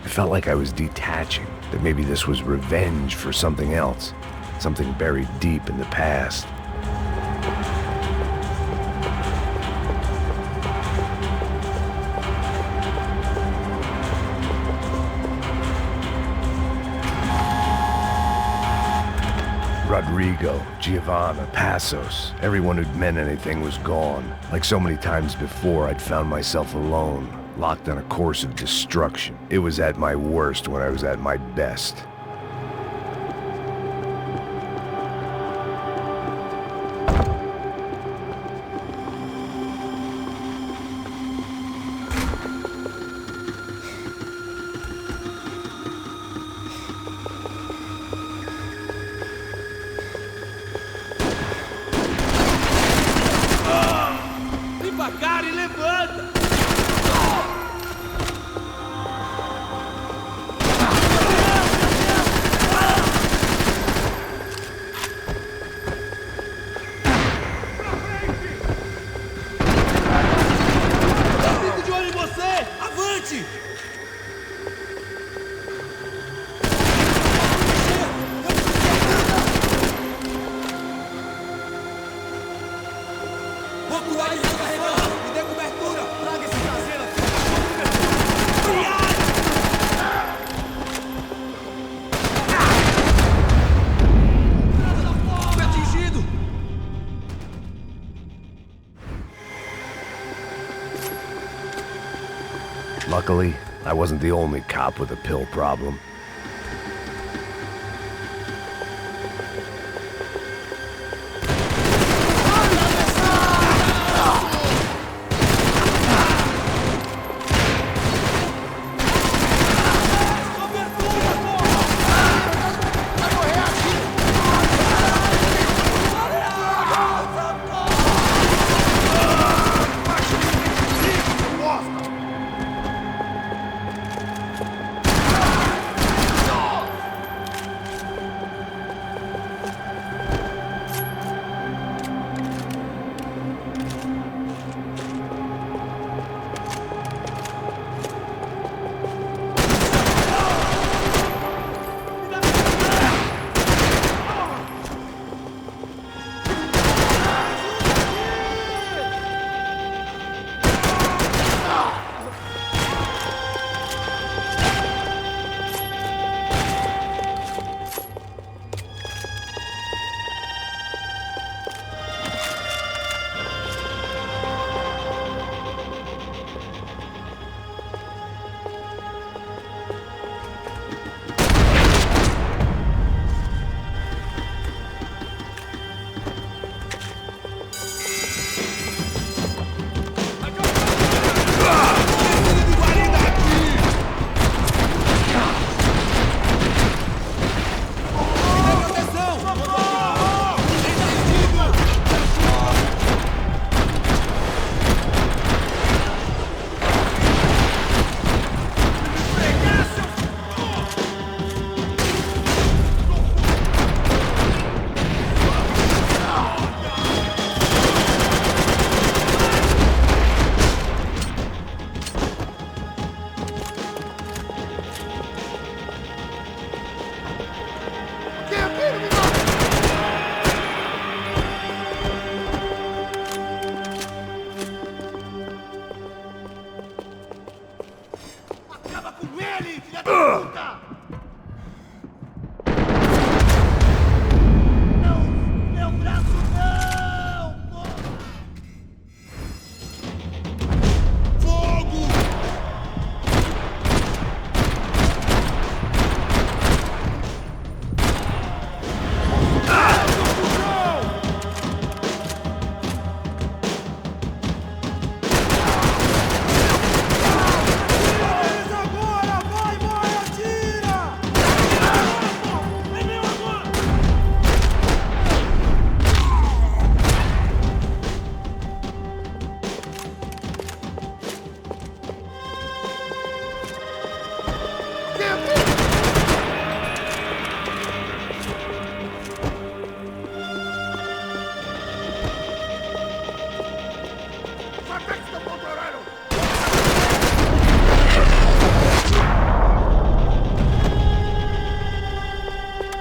I felt like I was detaching, that maybe this was revenge for something else, something buried deep in the past. Rodrigo, Giovanna, Passos, everyone who'd meant anything was gone. Like so many times before, I'd found myself alone, locked on a course of destruction. It was at my worst when I was at my best. Limpa a cara e levanta! Fico de olho em você! Avante! Vou cuidar de carregando! Me dê cobertura! Traga esse traseiro aqui! Fui atingido! Luckily, I wasn't the only cop with a pill problem.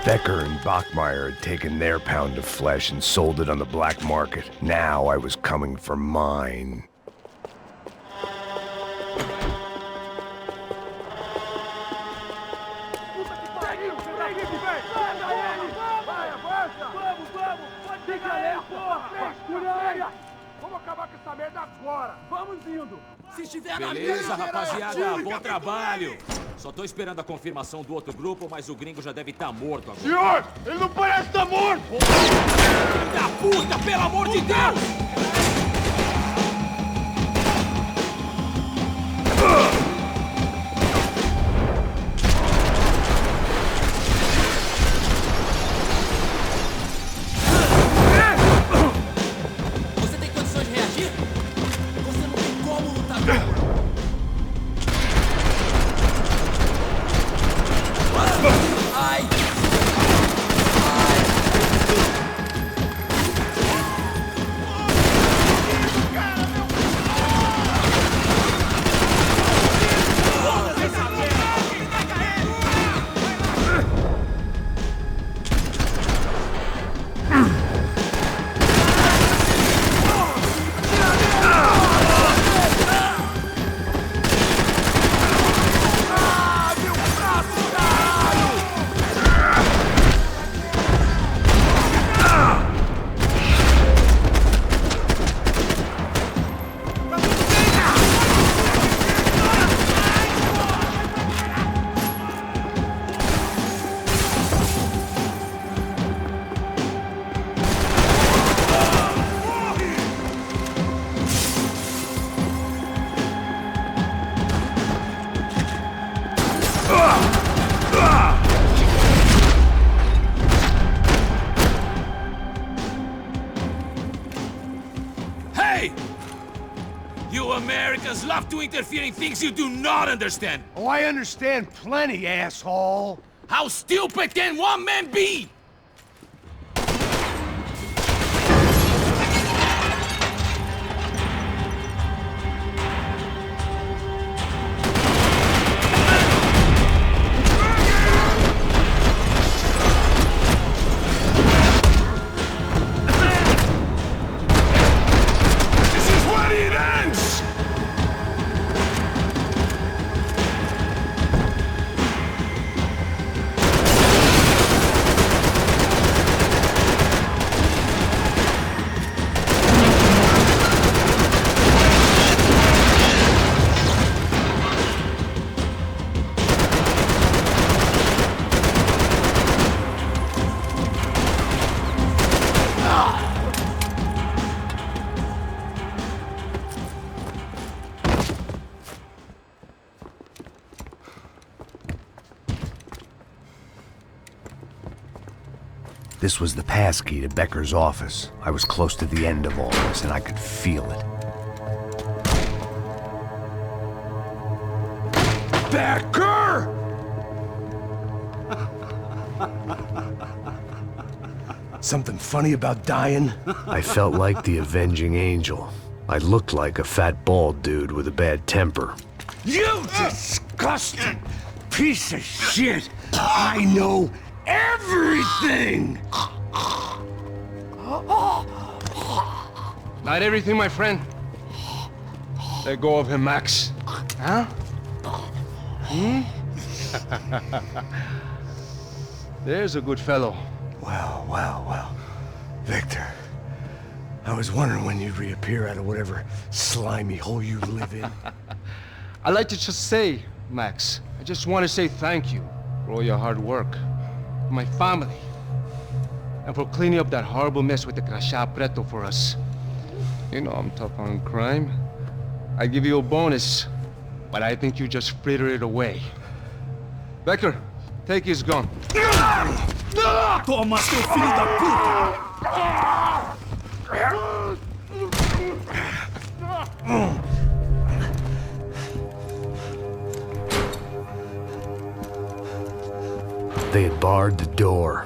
Becker and Bachmeyer had taken their pound of flesh and sold it on the black market. Now I was coming for mine. Beleza, rapaziada, bom trabalho. Só tô esperando a confirmação do outro grupo, mas o gringo já deve estar morto agora. Senhor, ele não parece estar morto! Filho da puta, pelo amor de Deus! Você tem condições de reagir? Você não tem como lutar contra. Ai! Hey! You Americans love to interfere in things you do not understand. Oh, I understand plenty, asshole. How stupid can one man be? This is where it ends! This was the passkey to Becker's office. I was close to the end of all this, and I could feel it. Becker! Something funny about dying? I felt like the avenging angel. I looked like a fat bald dude with a bad temper. You disgusting piece of shit! I know everything! Not everything, my friend. Let go of him, Max. Huh? There's a good fellow. Well. Victor, I was wondering when you'd reappear out of whatever slimy hole you live in. I'd like to just say, Max, I just want to say thank you for all your hard work. For my family. And for cleaning up that horrible mess with the Crachá Preto for us. You know I'm tough on crime. I give you a bonus, but I think you just frittered it away. Becker, take his gun. Toma, seu filho da puta! They had barred the door.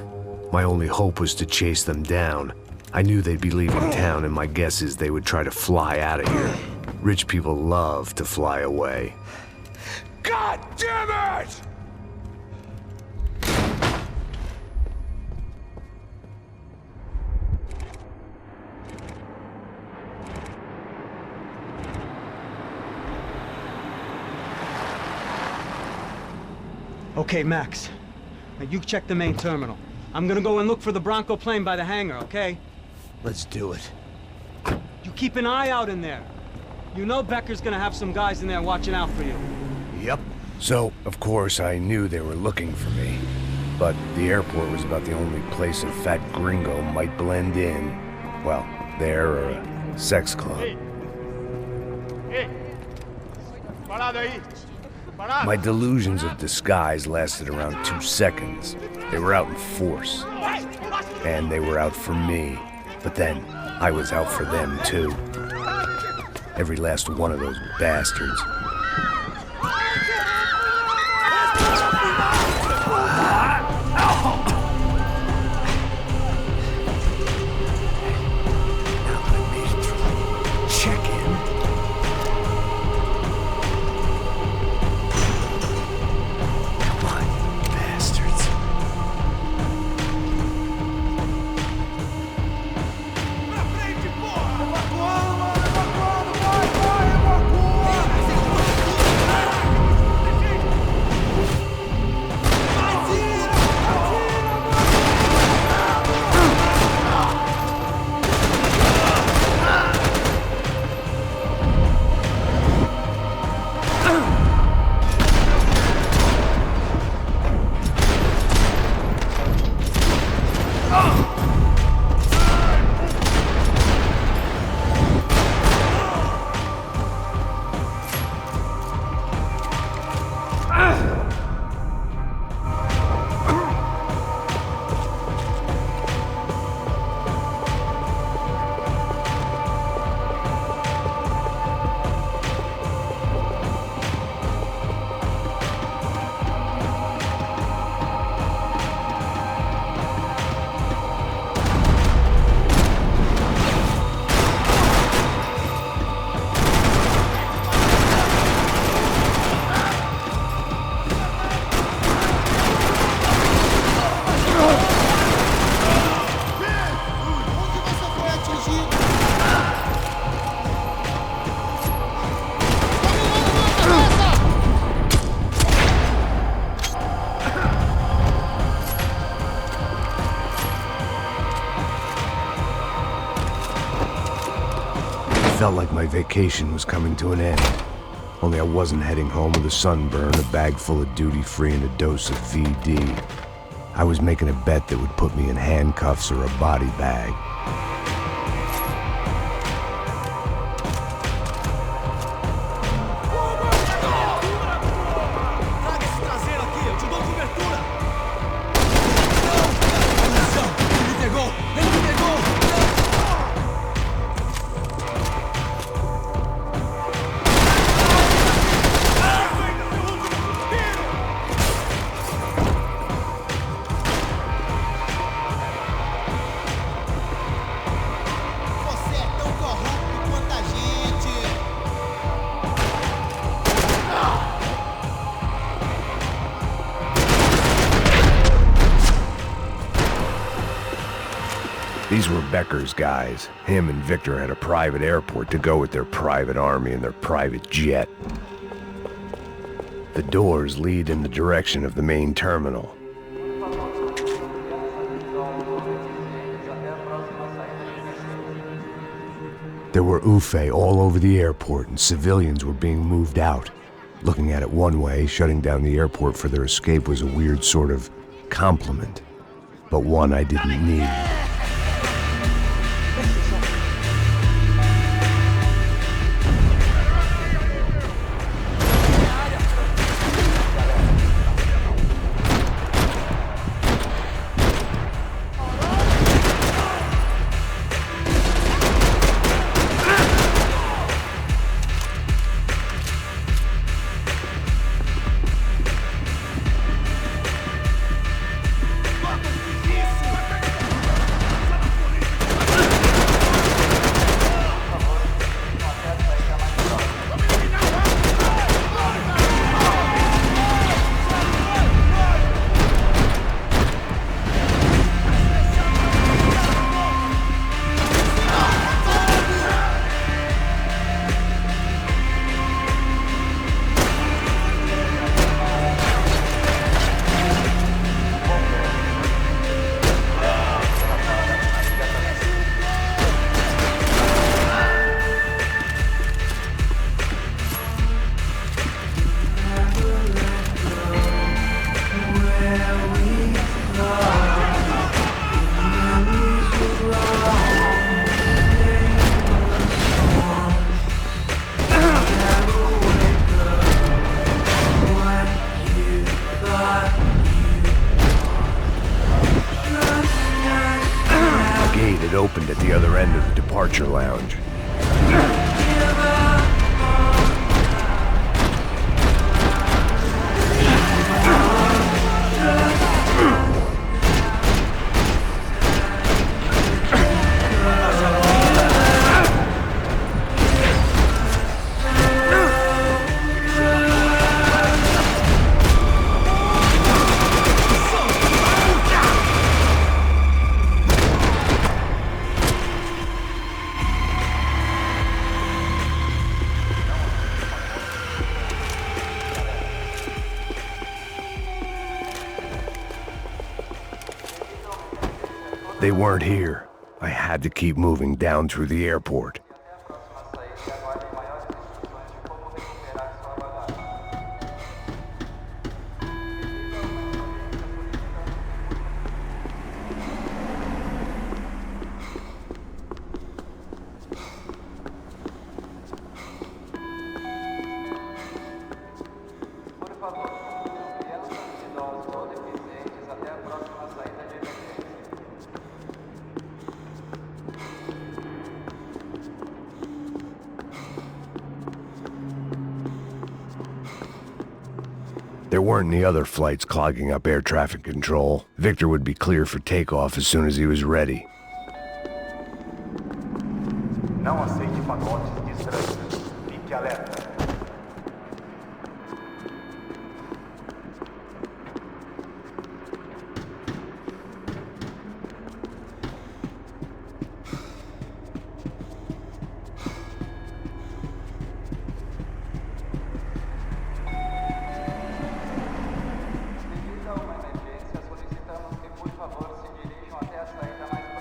My only hope was to chase them down. I knew they'd be leaving town, and my guess is they would try to fly out of here. Rich people love to fly away. God damn it! Okay, Max. Now you check the main terminal. I'm gonna go and look for the Bronco plane by the hangar, okay? Let's do it. You keep an eye out in there. You know Becker's gonna have some guys in there watching out for you. Yep. So, of course, I knew they were looking for me. But the airport was about the only place a fat gringo might blend in. Well, there or a sex club. My delusions of disguise lasted around 2 seconds. They were out in force. And they were out for me. But then, I was out for them too. Every last one of those bastards. Felt like my vacation was coming to an end. Only I wasn't heading home with a sunburn, a bag full of duty-free, and a dose of VD. I was making a bet that would put me in handcuffs or a body bag. These were Becker's guys. Him and Victor had a private airport to go with their private army and their private jet. The doors lead in the direction of the main terminal. There were UFE all over the airport and civilians were being moved out. Looking at it one way, shutting down the airport for their escape was a weird sort of compliment, but one I didn't need. gate had opened at the other end of the departure lounge. They weren't here. I had to keep moving down through the airport. There weren't any other flights clogging up air traffic control. Victor would be clear for takeoff as soon as he was ready. Não aceite pacotes de estranhos. Fique alerta.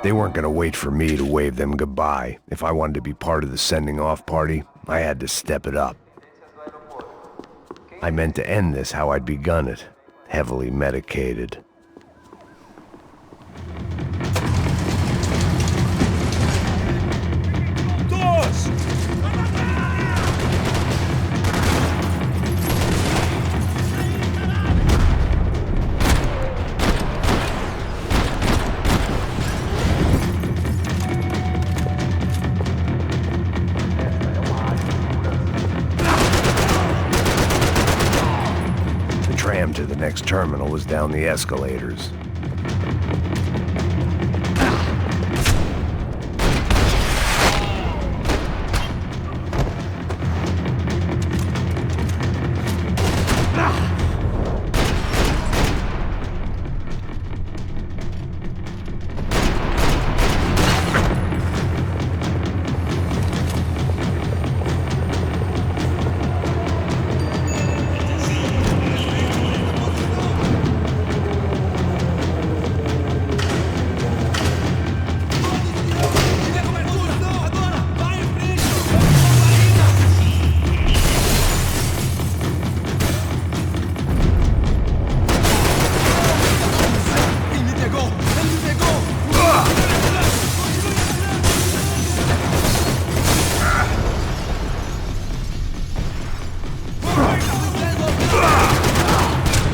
They weren't going to wait for me to wave them goodbye. If I wanted to be part of the sending off party, I had to step it up. I meant to end this how I'd begun it, heavily medicated. The tram to the next terminal was down the escalators.